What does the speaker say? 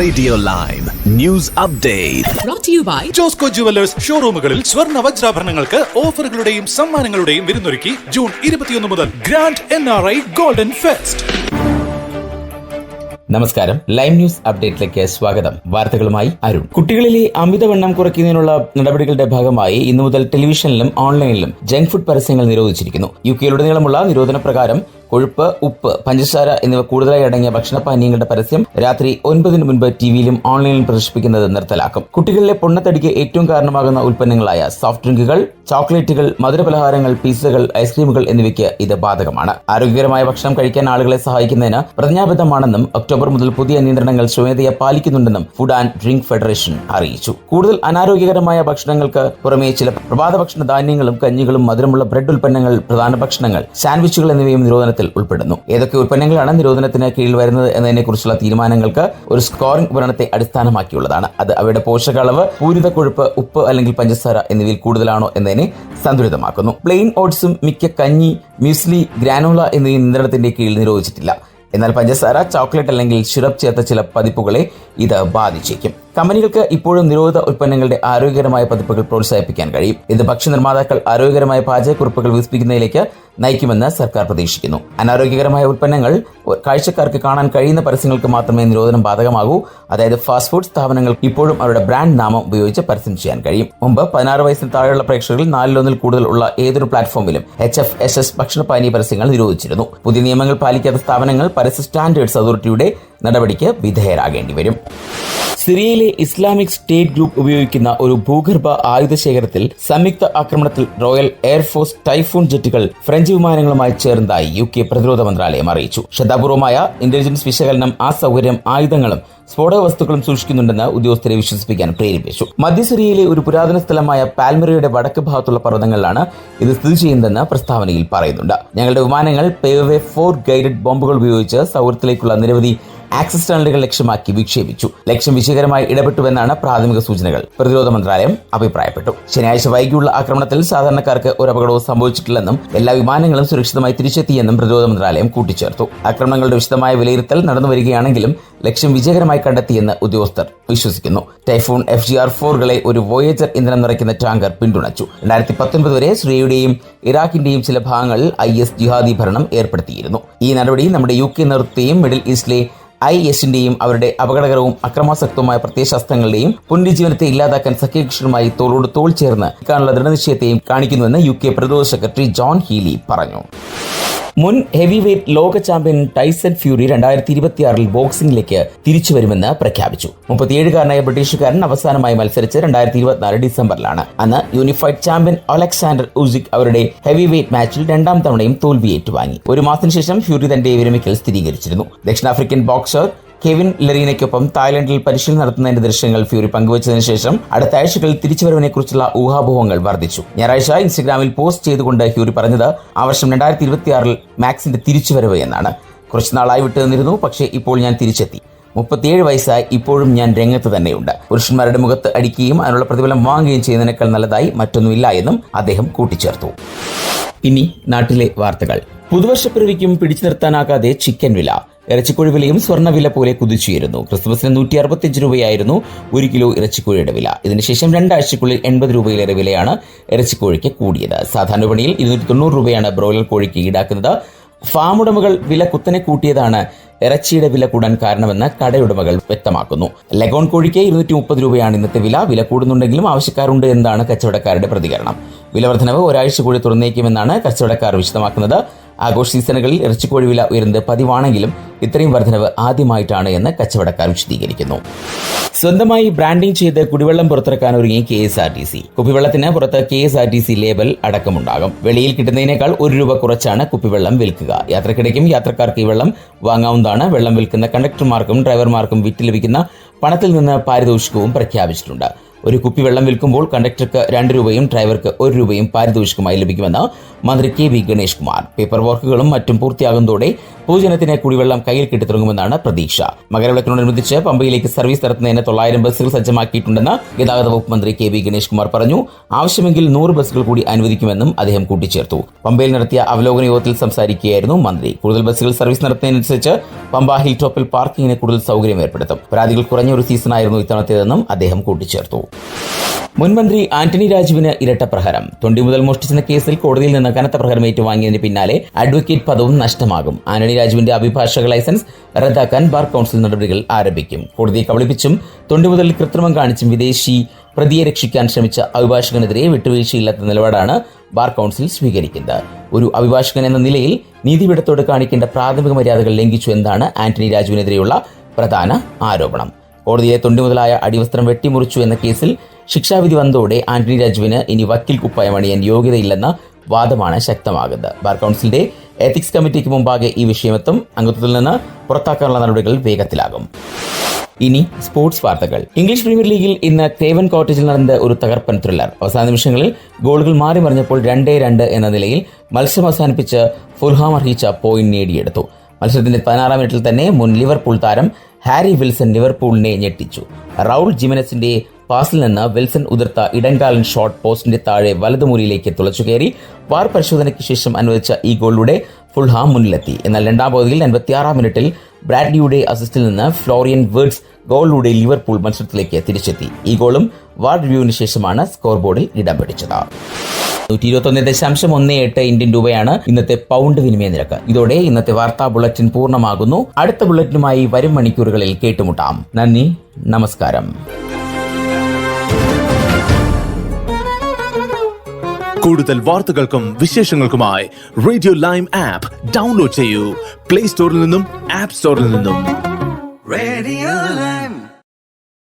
Radio live news update brought to you by Josco jewellers ഷോറൂമുകളിൽ സ്വർണ്ണ വജ്രാഭരണങ്ങൾക്ക് ഓഫറുകളുടെയും സമ്മാനങ്ങളുടെയും വിരുന്നൊരുക്കി ജൂൺ 21 മുതൽ ഗ്രാൻഡ് NRI ഗോൾഡൻ ഫെസ്റ്റ്. നമസ്കാരം, ലൈവ് ന്യൂസ് അപ്ഡേറ്റിലേക്ക് സ്വാഗതം. വാർത്തകളുമായി അരുൺ. കുട്ടികളിലെ അമിതവണ്ണം കുറയ്ക്കുന്നതിനുള്ള നടപടികളുടെ ഭാഗമായി ഇന്നു മുതൽ ടെലിവിഷനിലും ഓൺലൈനിലും ജങ്ക് ഫുഡ് പരസ്യങ്ങൾ നിരോധിച്ചിരിക്കുന്നു. യുകെയിലുടനീളമുള്ള നിരോധന പ്രകാരം കൊഴുപ്പ്, ഉപ്പ്, പഞ്ചസാര എന്നിവ കൂടുതലായി അടങ്ങിയ ഭക്ഷണപാനീയങ്ങളുടെ പരസ്യം രാത്രി 9 മുൻപ് ടിവിയിലും ഓൺലൈനിലും പ്രദർശിപ്പിക്കുന്നത് നിർത്തലാക്കും. കുട്ടികളിലെ പൊണ്ണത്തടിക്ക് ഏറ്റവും കാരണമാകുന്ന ഉൽപ്പന്നങ്ങളായ സോഫ്റ്റ് ഡ്രിങ്കുകൾ, ചോക്ലേറ്റുകൾ, മധുരപലഹാരങ്ങൾ, പിസ്സകൾ, ഐസ്ക്രീമുകൾ എന്നിവയ്ക്ക് ഇത് ബാധകമാണ്. ആരോഗ്യകരമായ ഭക്ഷണം കഴിക്കാൻ ആളുകളെ സഹായിക്കുന്നതിന് പ്രതിജ്ഞാബദ്ധമാണെന്നും ഒക്ടോബർ മുതൽ പുതിയ നിയന്ത്രണങ്ങൾ സ്വമേധയാ പാലിക്കുന്നുണ്ടെന്നും ഫുഡ് ആൻഡ് ഡ്രിങ്ക് ഫെഡറേഷൻ അറിയിച്ചു. കൂടുതൽ അനാരോഗ്യകരമായ ഭക്ഷണങ്ങൾക്ക് പുറമെ ചില പ്രഭാത ഭക്ഷണ ധാന്യങ്ങളും കഞ്ഞികളും, മധുരമുള്ള ബ്രെഡ് ഉൽപ്പന്നങ്ങൾ, പ്രധാന ഭക്ഷണങ്ങൾ, സാൻഡ്വിച്ചുകൾ എന്നിവയും നിരോധനത്തിൽ ഉൾപ്പെടുന്നു. ഏതൊക്കെ ഉൽപ്പന്നങ്ങളാണ് നിരോധനത്തിന് കീഴിൽ വരുന്നത് എന്നതിനെക്കുറിച്ചുള്ള തീരുമാനങ്ങൾക്ക് ഒരു സ്കോറിംഗ് ഉപകരണത്തെ അടിസ്ഥാനമാക്കിയുള്ളതാണ്. അത് അവയുടെ പോഷകാളവ്, പൂരിത കൊഴുപ്പ്, ഉപ്പ് അല്ലെങ്കിൽ പഞ്ചസാര എന്നിവയിൽ കൂടുതലാണോ എന്നതിനെ സന്തുലിതമാക്കുന്നു. പ്ലെയിൻ ഓട്സും മിക്ക കഞ്ഞി, മ്യൂസ്ലി, ഗ്രാനോള എന്നിവയും നിയന്ത്രണത്തിന്റെ കീഴിൽ നിരോധിച്ചിട്ടില്ല. എന്നാൽ പഞ്ചസാര, ചോക്ലേറ്റ് അല്ലെങ്കിൽ സിറപ്പ് ചേർത്ത ചില പതിപ്പുകളെ ഇത് ബാധിച്ചേക്കും. കമ്പനികൾക്ക് ഇപ്പോഴും നിരോധിത ഉൽപ്പന്നങ്ങളുടെ ആരോഗ്യകരമായ പതിപ്പുകൾ പ്രോത്സാഹിപ്പിക്കാൻ കഴിയും. ഇത് ഭക്ഷ്യനിർമ്മാതാക്കൾ ആരോഗ്യകരമായ പാചകക്കുറിപ്പുകൾ വികസിപ്പിക്കുന്നതിലേക്ക് നയിക്കുമെന്ന് സർക്കാർ പ്രതീക്ഷിക്കുന്നു. അനാരോഗ്യകരമായ ഉൽപ്പന്നങ്ങൾ കാഴ്ചക്കാർക്ക് കാണാൻ കഴിയുന്ന പരസ്യങ്ങൾക്ക് മാത്രമേ നിരോധനം ബാധകമാകൂ. അതായത് ഫാസ്റ്റ് ഫുഡ് സ്ഥാപനങ്ങൾ ഇപ്പോഴും അവരുടെ ബ്രാൻഡ് നാമം ഉപയോഗിച്ച് പരസ്യം ചെയ്യാൻ കഴിയും. മുമ്പ് 16 വയസ്സിന് താഴെയുള്ള പ്രേക്ഷകരിൽ 4-1 കൂടുതൽ ഉള്ള ഏതൊരു പ്ലാറ്റ്ഫോമിലും HFSS ഭക്ഷണപാനീയ പരസ്യങ്ങൾ നിരോധിച്ചിരുന്നു. പുതിയ നിയമങ്ങൾ പാലിക്കാത്ത സ്ഥാപനങ്ങൾ പരസ്യ സ്റ്റാൻഡേർഡ്സ് അതോറിറ്റിയുടെ നടപടിക്ക് വിധേയരാകേണ്ടി വരും. സിറിയയിലെ ഇസ്ലാമിക് സ്റ്റേറ്റ് ഗ്രൂപ്പ് ഉപയോഗിക്കുന്ന ഒരു ഭൂഗർഭ ആയുധശേഖരത്തിൽ സംയുക്ത ആക്രമണത്തിൽ റോയൽ എയർഫോഴ്സ് ടൈഫൂൺ ജെറ്റുകൾ ഫ്രഞ്ച് വിമാനങ്ങളുമായി ചേർന്നതായി UK പ്രതിരോധ മന്ത്രാലയം അറിയിച്ചു. ശ്രദ്ധാപൂർവമായ ഇന്റലിജൻസ് വിശകലനം ആ സൗകര്യം, ആയുധങ്ങളും സ്ഫോടക വസ്തുക്കളും സൂക്ഷിക്കുന്നുണ്ടെന്ന് ഉദ്യോഗസ്ഥരെ വിശ്വസിപ്പിക്കാൻ പ്രേരിപ്പിച്ചു. മധ്യ സിറിയയിലെ ഒരു പുരാതന സ്ഥലമായ പാൽമിറയുടെ വടക്ക് ഭാഗത്തുള്ള പർവ്വതങ്ങളിലാണ് ഇത് സ്ഥിതി ചെയ്യുന്നതെന്ന് പ്രസ്താവനയിൽ പറയുന്നുണ്ട്. ഞങ്ങളുടെ വിമാനങ്ങൾ PV-4 ഗൈഡഡ് ബോംബുകൾ ഉപയോഗിച്ച് സൗകര്യത്തിലേക്കുള്ള നിരവധി ആക്സസ് ടണലുകൾ ലക്ഷ്യമാക്കി വിക്ഷേപിച്ചു. ലക്ഷ്യം വിജയകരമായി ഇടപെട്ടുവെന്നാണ് പ്രാഥമിക സൂചനകൾ, പ്രതിരോധ മന്ത്രാലയം അഭിപ്രായപ്പെട്ടു. ശനിയാഴ്ച വൈകിയുള്ള ആക്രമണത്തിൽ സാധാരണക്കാർക്ക് ഒരു അപകടവും സംഭവിച്ചിട്ടില്ലെന്നും എല്ലാ വിമാനങ്ങളും സുരക്ഷിതമായി തിരിച്ചെത്തിയെന്നും പ്രതിരോധ മന്ത്രാലയം കൂട്ടിച്ചേർത്തു. ആക്രമണങ്ങളുടെ വിശദമായ വിലയിരുത്തൽ നടന്നുവരികയാണെങ്കിലും ലക്ഷ്യം വിജയകരമായി കണ്ടെത്തിയെന്ന് ഉദ്യോഗസ്ഥർ വിശ്വസിക്കുന്നു. ടൈഫൂൺ FGR-4കളെ ഒരു വോയേജർ ഇന്ധനം നിറയ്ക്കുന്ന ടാങ്കർ പിന്തുണച്ചു. 2019 വരെ സിറിയയുടെയും ഇറാഖിന്റെയും ചില ഭാഗങ്ങളിൽ IS ജിഹാദി ഭരണം ഏർപ്പെടുത്തിയിരുന്നു. ഈ നടപടി നമ്മുടെ UK നേതൃത്വത്തെയും മിഡിൽ ഈസ്റ്റിലെ ISന്റെയും അവരുടെ അപകടകരവും അക്രമാസക്തവുമായ പ്രത്യയശാസ്ത്രങ്ങളുടെയും പുനരുജ്ജീവനത്തെ ഇല്ലാതാക്കാൻ സഖ്യകക്ഷികളുമായി തോളോട് തോൾ ചേർന്ന് നിൽക്കാനുള്ള ദൃഢനിശ്ചയത്തെയും കാണിക്കുന്നുവെന്ന് UK പ്രതിരോധ സെക്രട്ടറി ജോൺ ഹീലി പറഞ്ഞു. മുൻ ഹെവി വെയ്റ്റ് ലോക ചാമ്പ്യൻ ടൈസൺ ഫ്യൂറി 2026 ബോക്സിംഗിലേക്ക് തിരിച്ചുവരുമെന്ന് പ്രഖ്യാപിച്ചു. 37കാരനായ ബ്രിട്ടീഷുകാരൻ അവസാനമായി മത്സരിച്ച് 2024 ഡിസംബറിലാണ്. അന്ന് യൂണിഫൈഡ് ചാമ്പ്യൻ അലക്സാണ്ടർ ഉസിക് അവരുടെ ഹെവി വെയ്റ്റ് മാച്ചിൽ 2ാം തവണയും തോൽവി ഏറ്റുവാങ്ങി. ഒരു മാസത്തിന് ശേഷം ഫ്യൂറി തന്റെ വിരമിക്കൽ സ്ഥിരീകരിച്ചിരുന്നു. ദക്ഷിണാഫ്രിക്കൻ ബോക്സർ കെവിൻ ലെറീനയ്ക്കൊപ്പം തായ്ലൻഡിൽ പരിശീലനം നടത്തുന്നതിന്റെ ദൃശ്യങ്ങൾ ഫ്യൂറി പങ്കുവച്ചതിനു ശേഷം അടുത്ത ആഴ്ചകളിൽ തിരിച്ചുവരവിനെക്കുറിച്ചുള്ള ഊഹാപോഹങ്ങൾ വർദ്ധിച്ചു. ഞായറാഴ്ച ഇൻസ്റ്റഗ്രാമിൽ പോസ്റ്റ് ചെയ്തുകൊണ്ട് ഫ്യൂറി പറഞ്ഞത് ആ വർഷം 2026 മാക്സിന്റെ തിരിച്ചുവരവ് എന്നാണ്. കുറച്ചുനാളായി വിട്ടുനിന്നിരുന്നു, പക്ഷേ ഇപ്പോൾ ഞാൻ തിരിച്ചെത്തി. 37 വയസ്സായി ഇപ്പോഴും ഞാൻ രംഗത്ത് തന്നെയുണ്ട്. പുരുഷന്മാരുടെ മുഖത്ത് അടിക്കുകയും അതിനുള്ള പ്രതിഫലം വാങ്ങുകയും ചെയ്യുന്നതിനേക്കാൾ നല്ലതായി മറ്റൊന്നുമില്ല എന്നും അദ്ദേഹം കൂട്ടിച്ചേർത്തു. ഇനി നാട്ടിലെ വാർത്തകൾ. പുതുവർഷപ്പിറവിക്കും പിടിച്ചു നിർത്താനാകാതെ ചിക്കൻ വില. ഇറച്ചിക്കോഴി വിലയും സ്വർണ്ണവില പോലെ കുതിച്ചുയരുന്നു. ക്രിസ്മസിന് 165 രൂപയായിരുന്നു 1 കിലോ ഇറച്ചിക്കോഴിയുടെ വില. ഇതിനുശേഷം 2 ആഴ്ചയ്ക്കുള്ളിൽ 80 രൂപയിലേറെ വിലയാണ് ഇറച്ചിക്കോഴിക്ക് കൂടിയത്. സാധാരണ വിപണിയിൽ 290 രൂപയാണ് ബ്രോയിലർ കോഴിക്ക് ഈടാക്കുന്നത്. ഫാം ഉടമകൾ വില കുത്തനെ കൂട്ടിയതാണ് ഇറച്ചിയുടെ വില കൂടാൻ കാരണമെന്ന് കടയുടമകൾ വ്യക്തമാക്കുന്നു. ലഗോൺ കോഴിക്ക് 230 രൂപയാണ് ഇന്നത്തെ വില. വില കൂടുന്നുണ്ടെങ്കിലും ആവശ്യക്കാരുണ്ട് എന്നതാണ് കച്ചവടക്കാരുടെ പ്രതികരണം. വില വർധനവ് ഒരാഴ്ച കൂടി തുറന്നേക്കുമെന്നാണ് കച്ചവടക്കാർ വിശദമാക്കുന്നത്. ആഘോഷ സീസണുകളിൽ ഇറച്ചിക്കോഴി വില ഉയരുന്നത് പതിവാണെങ്കിലും ഇത്രയും വർധനവ് ആദ്യമായിട്ടാണ് എന്ന് കച്ചവടക്കാർ വിശദീകരിക്കുന്നു. സ്വന്തമായി ബ്രാൻഡിംഗ് ചെയ്ത് കുടിവെള്ളം പുറത്തിറക്കാൻ ഒരുങ്ങി KSRTC. കുപ്പിവെള്ളത്തിന് പുറത്ത് KSRTC ലേബൽ അടക്കമുണ്ടാകും. വെളിയിൽ കിട്ടുന്നതിനേക്കാൾ 1 രൂപ കുറച്ചാണ് കുപ്പിവെള്ളം വിൽക്കുക. യാത്രക്കിടയ്ക്കും യാത്രക്കാർക്ക് ഈ വെള്ളം വാങ്ങാവുന്നതാണ്. വെള്ളം വിൽക്കുന്ന കണ്ടക്ടർമാർക്കും ഡ്രൈവർമാർക്കും വിറ്റ് ലഭിക്കുന്ന പണത്തിൽ നിന്ന് പാരിതോഷികവും പ്രഖ്യാപിച്ചിട്ടുണ്ട്. ഒരു കുപ്പി വെള്ളം വിൽക്കുമ്പോൾ കണ്ടക്ടർക്ക് 2 രൂപയും ഡ്രൈവർക്ക് 1 രൂപയും പാരിതോഷികമായി ലഭിക്കുമെന്ന് മന്ത്രി KV ഗണേഷ് കുമാർ. പേപ്പർ വർക്കുകളും മറ്റും പൂർത്തിയാകുന്നതോടെ പൊതുജനത്തിന് കുടിവെള്ളം കയ്യിൽ കിട്ടിത്തുടങ്ങുമെന്നാണ് പ്രതീക്ഷ. മകരവിളക്കിനോടനുബന്ധിച്ച് പമ്പയിലേക്ക് സർവീസ് നടത്തുന്നതിന് 900 ബസ്സുകൾ സജ്ജമാക്കിയിട്ടുണ്ടെന്ന് ഗതാഗത വകുപ്പ് മന്ത്രി കെ ബി ഗണേഷ് കുമാർ പറഞ്ഞു. ആവശ്യമെങ്കിൽ 100 ബസ്സുകൾ കൂടി അനുവദിക്കുമെന്നും അദ്ദേഹം കൂട്ടിച്ചേർത്തു. പമ്പയിൽ നടത്തിയ അവലോകന യോഗത്തിൽ സംസാരിക്കുകയായിരുന്നു മന്ത്രി. കൂടുതൽ ബസ്സുകൾ സർവീസ് നടത്തുന്നതിനനുസരിച്ച് പമ്പ ഹിൽ ടോപ്പിൽ പാർക്കിങ്ങിന് കൂടുതൽ സൗകര്യം ഏർപ്പെടുത്തും. പരാതികൾ കുറഞ്ഞ ഒരു സീസണായിരുന്നു ഇത്തവണത്തേതെന്നും അദ്ദേഹം കൂട്ടിച്ചേർത്തു. മുൻമന്ത്രി ആന്റണി രാജുവിന് ഇരട്ട പ്രഹരം. തൊണ്ടി മുതൽ മോഷ്ടിച്ചെന്ന കേസിൽ കോടതിയിൽ നിന്ന് കനത്ത പ്രഹരം ഏറ്റുവാങ്ങിയതിന് പിന്നാലെ അഡ്വക്കേറ്റ് പദവും നഷ്ടമാകും. ആന്റണി രാജുവിന്റെ അഭിഭാഷക ലൈസൻസ് റദ്ദാക്കാൻ ബാർ കൌൺസിൽ നടപടികൾ ആരംഭിക്കും. കോടതിയെ കബളിപ്പിച്ചും തൊണ്ടി മുതൽ കൃത്രിമം കാണിച്ചും വിദേശി പ്രതിയെ രക്ഷിക്കാൻ ശ്രമിച്ച അഭിഭാഷകനെതിരെ വിട്ടുവീഴ്ചയില്ലാത്ത നിലപാടാണ് ബാർ കൌൺസിൽ സ്വീകരിക്കുന്നത്. ഒരു അഭിഭാഷകൻ എന്ന നിലയിൽ നീതിപീഠത്തോട് കാണിക്കേണ്ട പ്രാഥമിക മര്യാദകൾ ലംഘിച്ചു എന്നാണ് ആന്റണി രാജുവിനെതിരെയുള്ള പ്രധാന ആരോപണം. കോടതിയിലെ തൊണ്ടി മുതലായ അടിവസ്ത്രം വെട്ടിമുറിച്ചു എന്ന കേസിൽ ശിക്ഷാവിധി വന്നതോടെ ആന്റണി രാജുവിന് ഇനി വക്കീൽ കുപ്പായം അണിയാൻ യോഗ്യതയില്ലെന്ന വാദമാണ് ശക്തമാകുന്നത്. ബാർ കൌൺസിലിന്റെ എത്തിക്സ് കമ്മിറ്റിക്ക് മുമ്പാകെ ഈ വിഷയമെത്തും. അംഗത്വത്തിൽ നിന്ന് പുറത്താക്കാനുള്ള നടപടികൾ വേഗത്തിലാകും. ഇനി സ്പോർട്സ് വാർത്തകൾ. ഇംഗ്ലീഷ് പ്രീമിയർ ലീഗിൽ ഇന്ന് ക്രേവൻ കോട്ടേജിൽ നടന്ന ഒരു തകർപ്പൻ ത്രില്ലർ. അവസാന നിമിഷങ്ങളിൽ ഗോളുകൾ മാറി മറിഞ്ഞപ്പോൾ 2-2 എന്ന നിലയിൽ മത്സരം അവസാനിപ്പിച്ച് ഫുൾഹാം അർഹിച്ച പോയിന്റ് നേടിയെടുത്തു. മത്സരത്തിന്റെ 16-ാം മിനിറ്റിൽ തന്നെ മുൻ ലിവർപൂൾ താരം ഹാരി വിൽസൺ ലിവർപൂളിനെ ഞെട്ടിച്ചു. റൗൾ ജിമനസിന്റെ പാസിൽ നിന്ന് വിൽസൺ ഉതിർത്ത ഇടങ്കാലൻ ഷോട്ട് പോസ്റ്റിന്റെ താഴെ വലതുമൂലയിലേക്ക് തുളച്ചുകയറി. വാർ പരിശോധനയ്ക്ക് ശേഷം അനുവദിച്ച ഈ ഗോളിലൂടെ ഫുൾഹാം മുന്നിലെത്തി. എന്നാൽ രണ്ടാം പകുതിയിൽ 86-ാം മിനിറ്റിൽ ബ്രാഡ്ലിയുടെ അസിസ്റ്റിൽ നിന്ന് ഫ്ലോറിയൻ വേർഡ്സ് ഗോളിലൂടെ ലിവർപൂൾ മത്സരത്തിലേക്ക് തിരിച്ചെത്തി. ഈ ഗോളും വാർ റിവ്യൂവിന് ശേഷമാണ് സ്കോർ ബോർഡിൽ ഇടം പിടിച്ചത്. 121.18 ഇന്ത്യൻ രൂപയാണ് ഇന്നത്തെ പൗണ്ട് വിനിമയ നിരക്ക്. ഇതോടെ ഇന്നത്തെ വാർത്താ ബുള്ളറ്റിൻ പൂർണ്ണമാകുന്നു. അടുത്ത ബുള്ളറ്റിനുമായി വരും മണിക്കൂറുകളിൽ കേട്ടുമുട്ടാം. നന്ദി, നമസ്കാരം. കൂടുതൽ വാർത്തകൾക്കും വിശേഷങ്ങൾക്കുമായി റേഡിയോ ലൈം ആപ്പ് ഡൗൺലോഡ് ചെയ്യൂ. പ്ലേ സ്റ്റോറിൽ നിന്നും ആപ്പ് സ്റ്റോറിൽ നിന്നും. Radio Lime.